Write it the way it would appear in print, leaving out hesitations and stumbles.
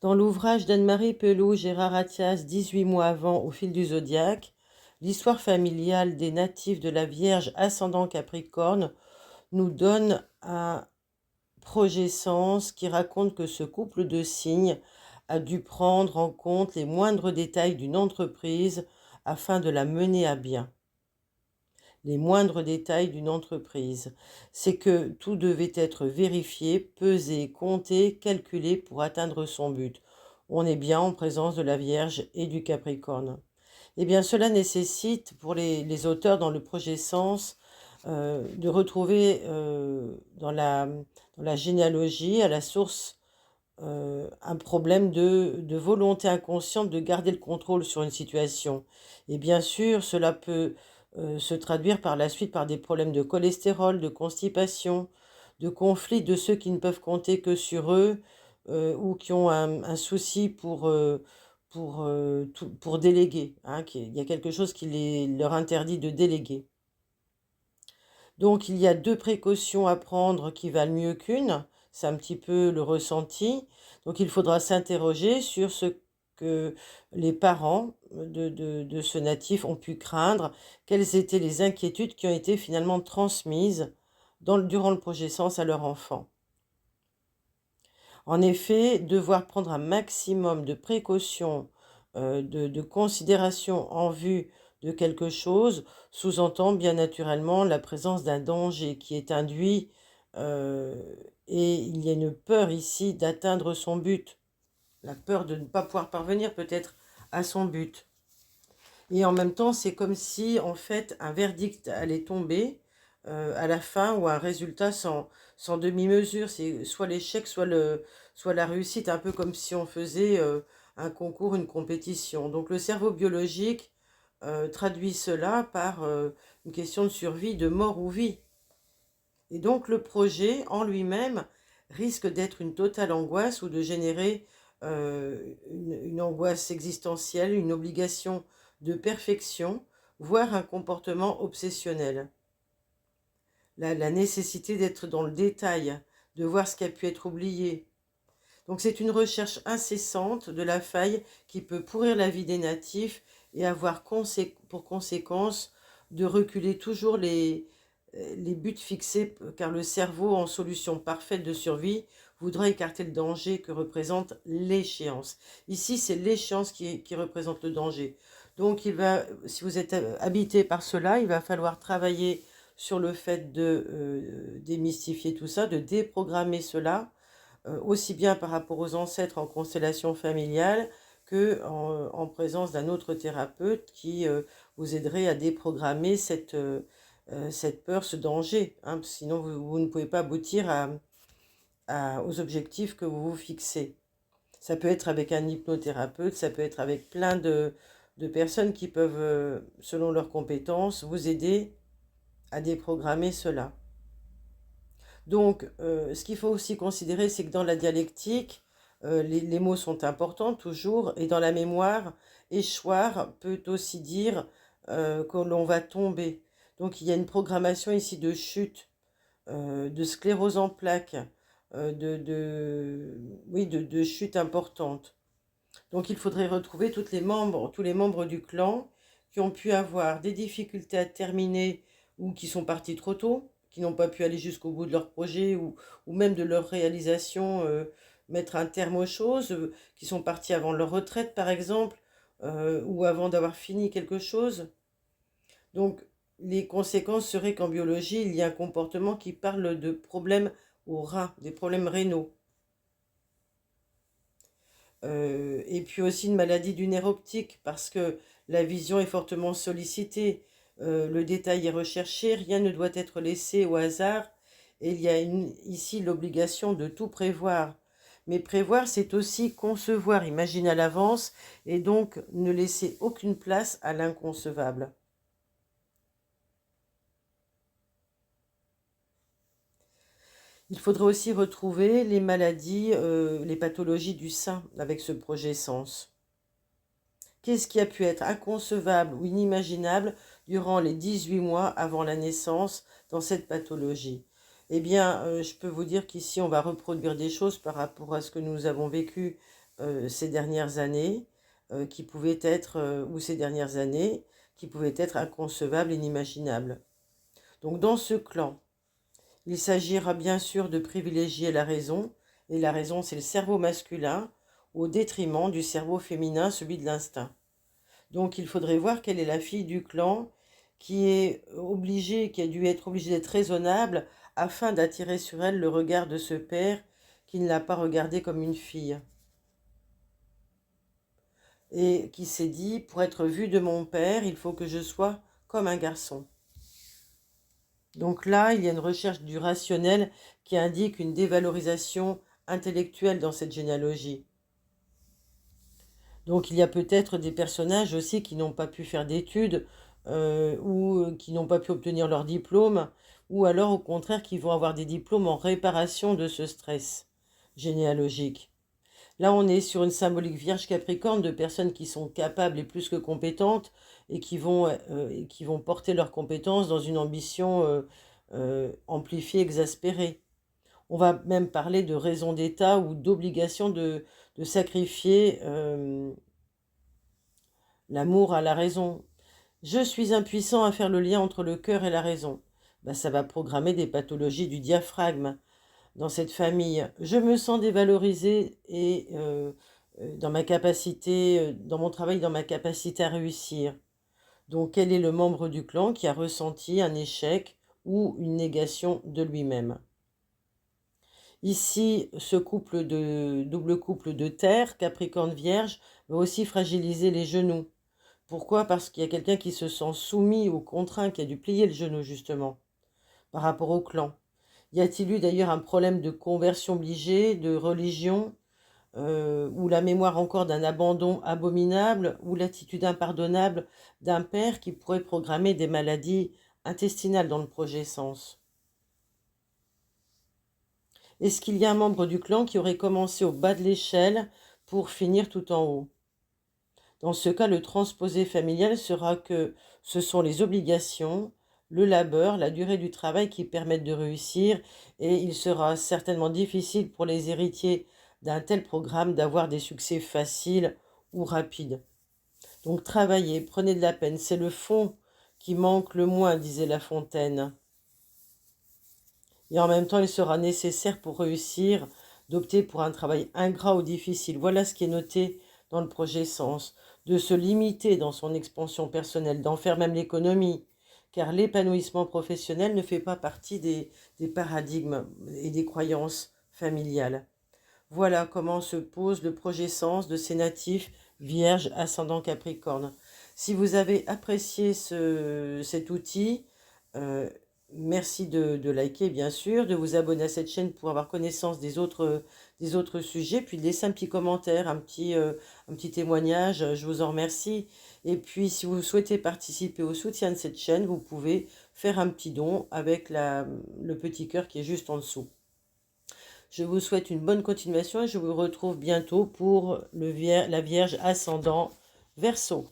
Dans l'ouvrage d'Anne-Marie Pelloux, Gérard Attias, 18 mois avant, Au fil du zodiaque, l'histoire familiale des natifs de la Vierge ascendant Capricorne nous donne un projet sens qui raconte que ce couple de signes a dû prendre en compte les moindres détails d'une entreprise afin de la mener à bien. Les moindres détails d'une entreprise. C'est que tout devait être vérifié, pesé, compté, calculé pour atteindre son but. On est bien en présence de la Vierge et du Capricorne. Eh bien, cela nécessite pour les auteurs dans le projet Sens de retrouver dans la généalogie, à la source, un problème de volonté inconsciente de garder le contrôle sur une situation. Et bien sûr, cela peut se traduire par la suite par des problèmes de cholestérol, de constipation, de conflits de ceux qui ne peuvent compter que sur eux ou qui ont un souci pour déléguer. Hein, il y a quelque chose qui leur interdit de déléguer. Donc il y a deux précautions à prendre qui valent mieux qu'une. C'est un petit peu le ressenti. Donc il faudra s'interroger sur ce que les parents de ce natif ont pu craindre, quelles étaient les inquiétudes qui ont été finalement transmises durant le projet Sens à leur enfant. En effet, devoir prendre un maximum de précautions, de considération en vue de quelque chose, sous-entend bien naturellement la présence d'un danger qui est induit, euh, et il y a une peur ici d'atteindre son but, la peur de ne pas pouvoir parvenir peut-être à son but. Et en même temps, c'est comme si, en fait, un verdict allait tomber à la fin ou un résultat sans demi-mesure. C'est soit l'échec, soit la réussite, un peu comme si on faisait un concours, une compétition. Donc le cerveau biologique traduit cela par une question de survie, de mort ou vie. Et donc le projet en lui-même risque d'être une totale angoisse ou de générer une angoisse existentielle, une obligation de perfection, voire un comportement obsessionnel. La nécessité d'être dans le détail, de voir ce qui a pu être oublié. Donc c'est une recherche incessante de la faille qui peut pourrir la vie des natifs et avoir pour conséquence de reculer toujours les buts fixés, car le cerveau, en solution parfaite de survie, voudra écarter le danger que représente l'échéance. Ici, c'est l'échéance qui représente le danger. Donc, si vous êtes habité par cela, il va falloir travailler sur le fait de démystifier tout ça, de déprogrammer cela, aussi bien par rapport aux ancêtres en constellation familiale que en présence d'un autre thérapeute qui vous aiderait à déprogrammer cette peur, ce danger. Hein, sinon, vous ne pouvez pas aboutir aux objectifs que vous vous fixez. Ça peut être avec un hypnothérapeute, ça peut être avec plein de personnes qui peuvent, selon leurs compétences, vous aider à déprogrammer cela. Donc, ce qu'il faut aussi considérer, c'est que dans la dialectique, les mots sont importants toujours, et dans la mémoire, échoir peut aussi dire que l'on va tomber. Donc, il y a une programmation ici de chute, de sclérose en plaques, oui, de chute importante. Donc, il faudrait retrouver tous les membres du clan qui ont pu avoir des difficultés à terminer ou qui sont partis trop tôt, qui n'ont pas pu aller jusqu'au bout de leur projet ou même de leur réalisation, mettre un terme aux choses, qui sont partis avant leur retraite par exemple, ou avant d'avoir fini quelque chose. Donc les conséquences seraient qu'en biologie, il y a un comportement qui parle de problèmes aux reins, des problèmes rénaux. Et puis aussi une maladie du nerf optique, parce que la vision est fortement sollicitée, le détail est recherché, rien ne doit être laissé au hasard, et il y a ici l'obligation de tout prévoir. Mais prévoir, c'est aussi concevoir, imaginer à l'avance, et donc ne laisser aucune place à l'inconcevable. Il faudrait aussi retrouver les maladies, les pathologies du sein avec ce projet Sens. Qu'est-ce qui a pu être inconcevable ou inimaginable durant les 18 mois avant la naissance dans cette pathologie? Eh bien, je peux vous dire qu'ici, on va reproduire des choses par rapport à ce que nous avons vécu ces dernières années, qui pouvaient être, ou ces dernières années, qui pouvaient être inconcevables, inimaginables. Donc dans ce clan, il s'agira bien sûr de privilégier la raison, et la raison c'est le cerveau masculin, au détriment du cerveau féminin, celui de l'instinct. Donc il faudrait voir quelle est la fille du clan qui a dû être obligée d'être raisonnable afin d'attirer sur elle le regard de ce père qui ne l'a pas regardée comme une fille. Et qui s'est dit, pour être vue de mon père, il faut que je sois comme un garçon. Donc là, il y a une recherche du rationnel qui indique une dévalorisation intellectuelle dans cette généalogie. Donc il y a peut-être des personnages aussi qui n'ont pas pu faire d'études ou qui n'ont pas pu obtenir leur diplôme, ou alors au contraire qui vont avoir des diplômes en réparation de ce stress généalogique. Là, on est sur une symbolique Vierge Capricorne de personnes qui sont capables et plus que compétentes et qui vont porter leurs compétences dans une ambition amplifiée, exaspérée. On va même parler de raison d'État ou d'obligation de sacrifier l'amour à la raison. Je suis impuissant à faire le lien entre le cœur et la raison. Ben, ça va programmer des pathologies du diaphragme dans cette famille. Je me sens dévalorisée et dans ma capacité, dans mon travail, dans ma capacité à réussir. Donc, quel est le membre du clan qui a ressenti un échec ou une négation de lui-même? Ici, ce double couple de terre, Capricorne-Vierge, va aussi fragiliser les genoux. Pourquoi? Parce qu'il y a quelqu'un qui se sent soumis ou contraint, qui a dû plier le genou justement, par rapport au clan. Y a-t-il eu d'ailleurs un problème de conversion obligée, de religion, ou la mémoire encore d'un abandon abominable, ou l'attitude impardonnable d'un père qui pourrait programmer des maladies intestinales dans le projet Sens? Est-ce qu'il y a un membre du clan qui aurait commencé au bas de l'échelle pour finir tout en haut? Dans ce cas, le transposé familial sera que ce sont les obligations, le labeur, la durée du travail qui permettent de réussir, et il sera certainement difficile pour les héritiers d'un tel programme d'avoir des succès faciles ou rapides. Donc travaillez, prenez de la peine, c'est le fond qui manque le moins, disait La Fontaine. Et en même temps, il sera nécessaire pour réussir d'opter pour un travail ingrat ou difficile. Voilà ce qui est noté dans le projet Sens, de se limiter dans son expansion personnelle, d'en faire même l'économie, car l'épanouissement professionnel ne fait pas partie des paradigmes et des croyances familiales. Voilà comment se pose le projet Sens de ces natifs Vierge ascendant Capricorne. Si vous avez apprécié cet outil, merci de liker bien sûr, de vous abonner à cette chaîne pour avoir connaissance des autres sujets, puis de laisser un petit commentaire, un petit témoignage, je vous en remercie. Et puis si vous souhaitez participer au soutien de cette chaîne, vous pouvez faire un petit don avec le petit cœur qui est juste en dessous. Je vous souhaite une bonne continuation et je vous retrouve bientôt pour la Vierge ascendant Verseau.